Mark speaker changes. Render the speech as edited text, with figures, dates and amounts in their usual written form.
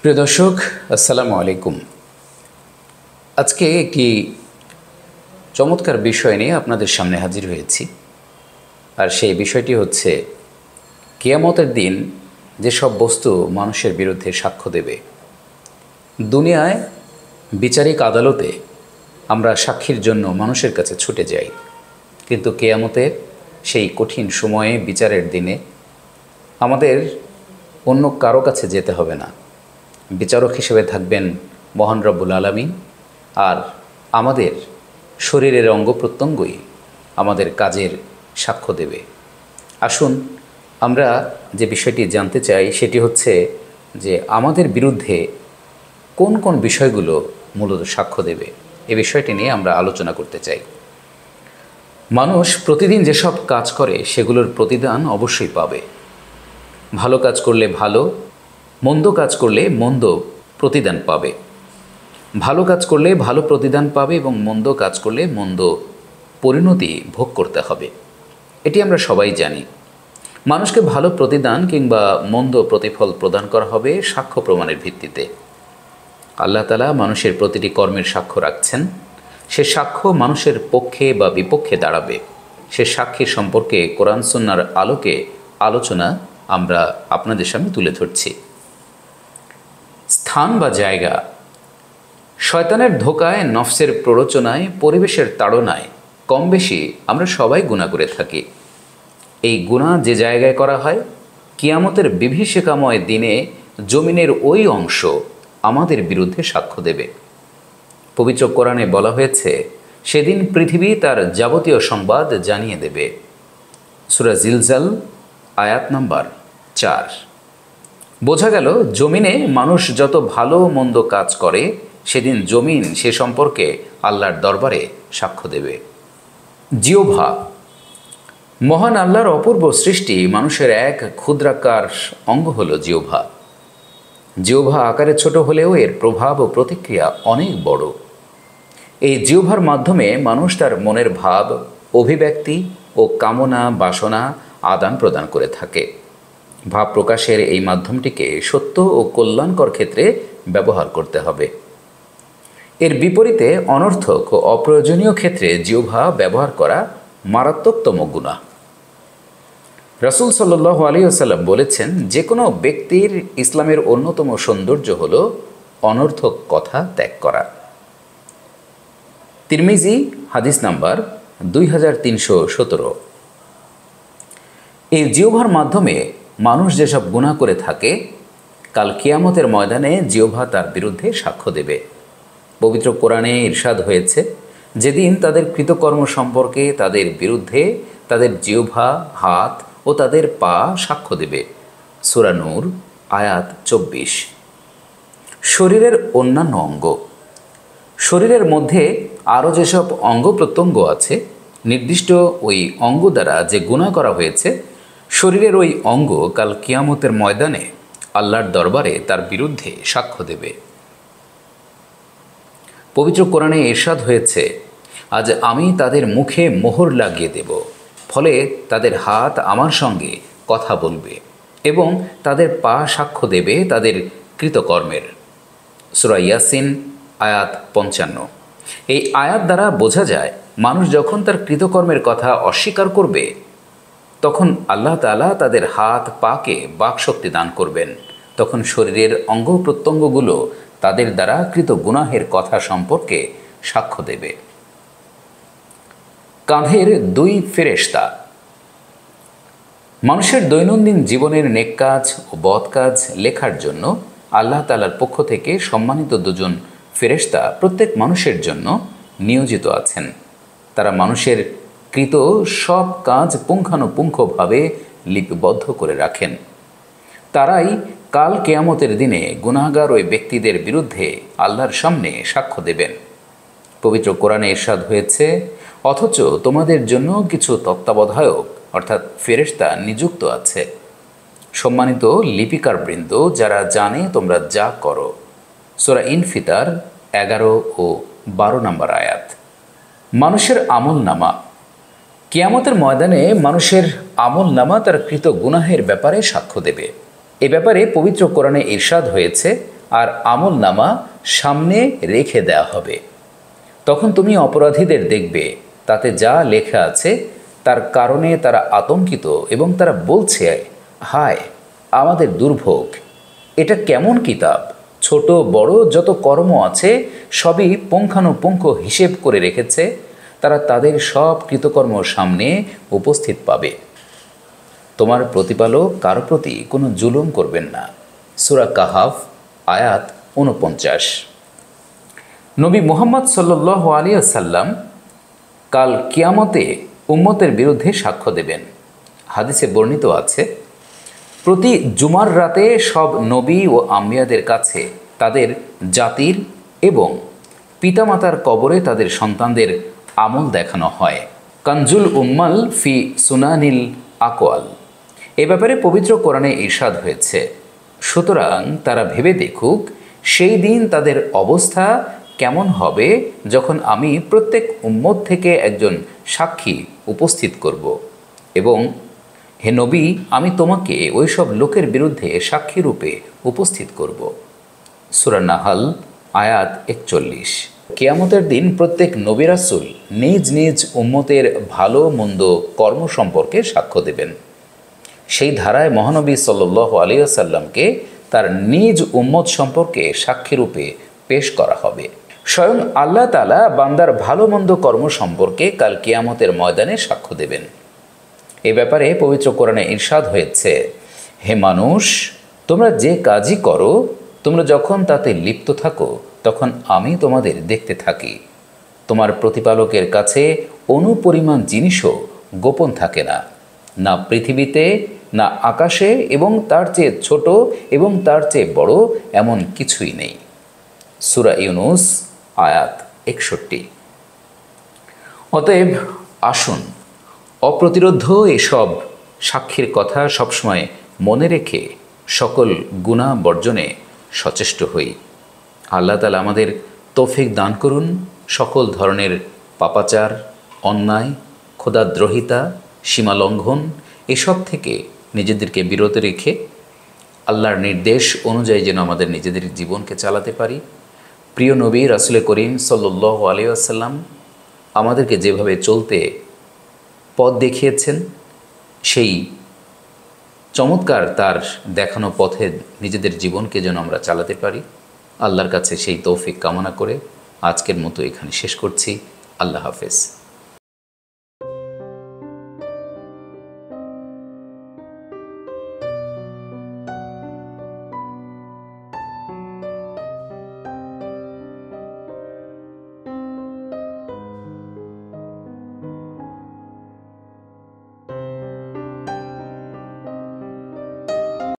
Speaker 1: প্রিয় দর্শক, আসসালামু আলাইকুম। আজকে একটি চমৎকার বিষয় নিয়ে আপনাদের সামনে হাজির হয়েছি। আর সেই বিষয়টি হচ্ছে কিয়ামতের দিন যেসব বস্তু মানুষের বিরুদ্ধে সাক্ষ্য দেবে। দুনিয়ায় বিচারিক আদালতে আমরা সাক্ষীর জন্য মানুষের কাছে ছুটে যাই, কিন্তু কিয়ামতের সেই কঠিন সময়ে বিচারের দিনে আমাদের অন্য কারো কাছে যেতে হবে না। বিচারক হিসেবে থাকবেন মহান রব্বুল আলামিন, আর আমাদের শরীরের অঙ্গ প্রত্যঙ্গই আমাদের কাজের সাক্ষ্য দেবে। আসুন আমরা যে বিষয়টি জানতে চাই সেটি হচ্ছে যে আমাদের বিরুদ্ধে কোন কোন বিষয়গুলো মূলত সাক্ষ্য দেবে। এ বিষয়টি নিয়ে আমরা আলোচনা করতে চাই। মানুষ প্রতিদিন যেসব কাজ করে সেগুলোর প্রতিদান অবশ্যই পাবে। ভালো কাজ করলে ভালো, মন্দ কাজ করলে মন্দ প্রতিদান পাবে। ভালো কাজ করলে ভালো প্রতিদান পাবে এবং মন্দ কাজ করলে মন্দ পরিণতি ভোগ করতে হবে। এটি আমরা সবাই জানি। মানুষকে ভালো প্রতিদান কিংবা মন্দ প্রতিফল প্রদান করা হবে সাক্ষ্য প্রমাণের ভিত্তিতে। আল্লাহ তাআলা মানুষের প্রতিটি কর্মের সাক্ষ্য রাখছেন। সে সাক্ষ্য মানুষের পক্ষে বা বিপক্ষে দাঁড়াবে। সে সাক্ষী সম্পর্কে কোরআন সুন্নাহর আলোকে আলোচনা আমরা আপনাদের সামনে তুলে ধরছি। স্থান বা জায়গা। শয়তানের ধোকায়, নফসের প্ররোচনায়, পরিবেশের তাড়নায় কম বেশি আমরা সবাই গুনাহ করে থাকি। এই গুনাহ যে জায়গায় করা হয়, কিয়ামতের বিভীষিকাময় দিনে জমিনের ওই অংশ আমাদের বিরুদ্ধে সাক্ষ্য দেবে। পবিত্র কোরআনে বলা হয়েছে, সেদিন পৃথিবী তার যাবতীয় সংবাদ জানিয়ে দেবে। সূরা জিলজাল আয়াত নাম্বার 4। বোঝা গেল, জমিনে মানুষ যত ভালো মন্দ কাজ করে সেদিন জমিন সে সম্পর্কে আল্লাহর দরবারে সাক্ষ্য দেবে। জিহ্বা। মহান আল্লাহর অপূর্ব সৃষ্টি মানুষের এক ক্ষুদ্রাকার অঙ্গ হল জিহ্বা। জিহ্বা আকারে ছোট হলেও এর প্রভাব ও প্রতিক্রিয়া অনেক বড়। এই জিহ্বার মাধ্যমে মানুষ তার মনের ভাব, অভিব্যক্তি ও কামনা বাসনা আদান প্রদান করে থাকে। ভাব প্রকাশের এই মাধ্যমটিকে সত্য ও কল্যাণকর ক্ষেত্রে ব্যবহার করতে হবে। এর বিপরীতে অনর্থক ও অপ্রয়োজনীয় ক্ষেত্রে জিহ্বা ব্যবহার করা মারাত্মকতম গুনাহ। রাসূল সাল্লাল্লাহু আলাইহি ওয়াসাল্লাম বলেছেন, যে কোনো ব্যক্তির ইসলামের অন্যতম সৌন্দর্য হল অনর্থক কথা ত্যাগ করা। তিরমিজি হাদিস নাম্বার 2317। এই জিহ্বার মাধ্যমে মানুষ যেসব গুনাহ করে থাকে, কাল কিয়ামতের ময়দানে জিহ্বা তার বিরুদ্ধে সাক্ষ্য দেবে। পবিত্র কোরআনে ইরশাদ হয়েছে, যেদিন তাদের কৃতকর্ম সম্পর্কে তাদের বিরুদ্ধে তাদের জিহ্বা, হাত ও তাদের পা সাক্ষ্য দেবে। সূরা নূর আয়াত 24। শরীরের অন্যান্য অঙ্গ। শরীরের মধ্যে আরও যেসব অঙ্গ প্রত্যঙ্গ আছে, নির্দিষ্ট ওই অঙ্গ দ্বারা যে গুনাহ করা হয়েছে, শরীরের ওই অঙ্গ কাল কিয়ামতের ময়দানে আল্লাহর দরবারে তার বিরুদ্ধে সাক্ষ্য দেবে। পবিত্র কোরআনে ইরশাদ হয়েছে, আজ আমি তাদের মুখে মোহর লাগিয়ে দেব, ফলে তাদের হাত আমার সঙ্গে কথা বলবে এবং তাদের পা সাক্ষ্য দেবে তাদের কৃতকর্মের। সূরা ইয়াসিন আয়াত 55। এই আয়াত দ্বারা বোঝা যায়, মানুষ যখন তার কৃতকর্মের কথা অস্বীকার করবে, তখন আল্লাহ তাআলা তাদের হাত পাকে বাকশক্তি দান করবেন। তখন শরীরের অঙ্গ প্রত্যঙ্গগুলো তাদের দ্বারা কৃত গুনাহের কথা সম্পর্কে সাক্ষ্য দেবে। কাঁধের 2 ফেরেশতা। মানুষের দৈনন্দিন জীবনের নেক কাজ ও বদ কাজ লেখার জন্য আল্লাহ তাআলার পক্ষ থেকে সম্মানিত 2জন ফেরেশতা প্রত্যেক মানুষের জন্য নিয়োজিত আছেন। তারা মানুষের কৃত সব কাজ পুঙ্খানুপুঙ্খভাবে লিপিবদ্ধ করে রাখেন। তারাই কাল কিয়ামতের দিনে গুনাহগার ওই ব্যক্তিদের বিরুদ্ধে আল্লাহর সামনে সাক্ষ্য দেবেন। পবিত্র কোরআনে ইরশাদ হয়েছে, অথচ তোমাদের জন্য কিছু তত্ত্বাবধায়ক অর্থাৎ ফেরেশতা নিযুক্ত আছে, সম্মানিত লিপিকার বৃন্দ, যারা জানে তোমরা যা করো। সূরা ইনফিতার 11 ও 12 নম্বর আয়াত। মানুষের আমলনামা। কিয়ামতের ময়দানে মানুষের আমলনামা তার কৃত গুনাহের ব্যাপারে সাক্ষ্য দেবে। এ ব্যাপারে পবিত্র কোরআনে ইরশাদ হয়েছে, আর আমল নামা সামনে রেখে দেওয়া হবে। তখন তুমি অপরাধীদের দেখবে, তাতে যা লেখা আছে তার কারণে তারা আতঙ্কিত এবং তারা বলছে, হায় আমাদের দুর্ভোগ, এটা কেমন কিতাব! ছোট বড় যত কর্ম আছে সবই পুঙ্খানুপুঙ্খ হিসেব করে রেখেছে। তারা তাদের সব কৃতকর্ম সামনে উপস্থিত পাবে। তোমার প্রতিপালক কারো প্রতি কোনো জুলুম করবেন না। সূরা কাহাফ আয়াত ৪৯। নবী মুহাম্মদ সাল্লাল্লাহু আলাইহি ওয়াসাল্লাম কাল কিয়ামতে উম্মতের বিরুদ্ধে সাক্ষ্য দেবেন। হাদিসে বর্ণিত আছে, প্রতি জুমার রাতে সব নবী ও আম্বিয়াদের কাছে তাদের জাতির এবং পিতামাতার কবরে তাদের সন্তানদের আমল দেখানো হয়। কানজুল উম্মাল ফি সুনানিল আকওয়াল, এ ব্যাপারে পবিত্র কোরআনে ইরশাদ হয়েছে, সুতরাং তারা ভেবে দেখুক সেই দিন তাদের অবস্থা কেমন হবে যখন আমি প্রত্যেক উম্মত থেকে একজন সাক্ষী উপস্থিত করব এবং হে নবী, আমি তোমাকে ওইসব লোকের বিরুদ্ধে সাক্ষী রূপে উপস্থিত করব। সূরা নাহাল আয়াত ৪১। কিয়ামতের দিন প্রত্যেক নবী রাসূল নিজ নিজ উম্মতের ভালো মন্দ কর্ম সম্পর্কে সাক্ষ্য দেবেন। সেই ধারায় মহানবী সাল্লাল্লাহু আলাইহি ওয়াসাল্লামকে তার নিজ উম্মত সম্পর্কে সাক্ষীরূপে পেশ করা হবে। স্বয়ং আল্লাহ তাআলা বান্দার ভালো মন্দ কর্ম সম্পর্কে কাল কিয়ামতের ময়দানে সাক্ষ্য দেবেন। এ ব্যাপারে পবিত্র কোরআনে ইরশাদ হয়েছে, হে মানুষ, তোমরা যে কাজই করো, তোমরা যখন তাতে লিপ্ত থাকো তখন আমি তোমাদের দেখতে থাকি। তোমার প্রতিপালকের কাছে অনুপরিমাণ জিনিসও গোপন থাকে না, না পৃথিবীতে না আকাশে, এবং তার চেয়ে ছোট এবং তার চেয়ে বড় এমন কিছুই নেই। সূরা ইউনূস আয়াত ৬১। অতএব আসুন অপ্রতিরোধ্য এসব সাক্ষীর কথা সবসময় মনে রেখে সকল গুনাহ বর্জনে সচেষ্ট হই। আল্লাহ তাআলা আমাদের তৌফিক দান করুন সকল ধরনের পাপাচার, অন্যায়, খোদাদ্রোহিতা, সীমালঙ্ঘন এসব থেকে নিজেদেরকে বিরত রেখে আল্লাহর নির্দেশ অনুযায়ী যেন আমাদের নিজেদের জীবনকে চালাতে পারি। প্রিয় নবী রাসূল করিম সাল্লাল্লাহু আলাইহি ওয়াসাল্লাম আমাদেরকে যেভাবে চলতে পথ দেখিয়েছেন, সেই চমৎকার তার দেখানো পথে নিজেদের জীবনকে যেন আমরা চালাতে পারি। আল্লাহর কাছে সেই তৌফিক কামনা করে আজকের মতো এখানে শেষ করছি। আল্লাহ হাফেজ।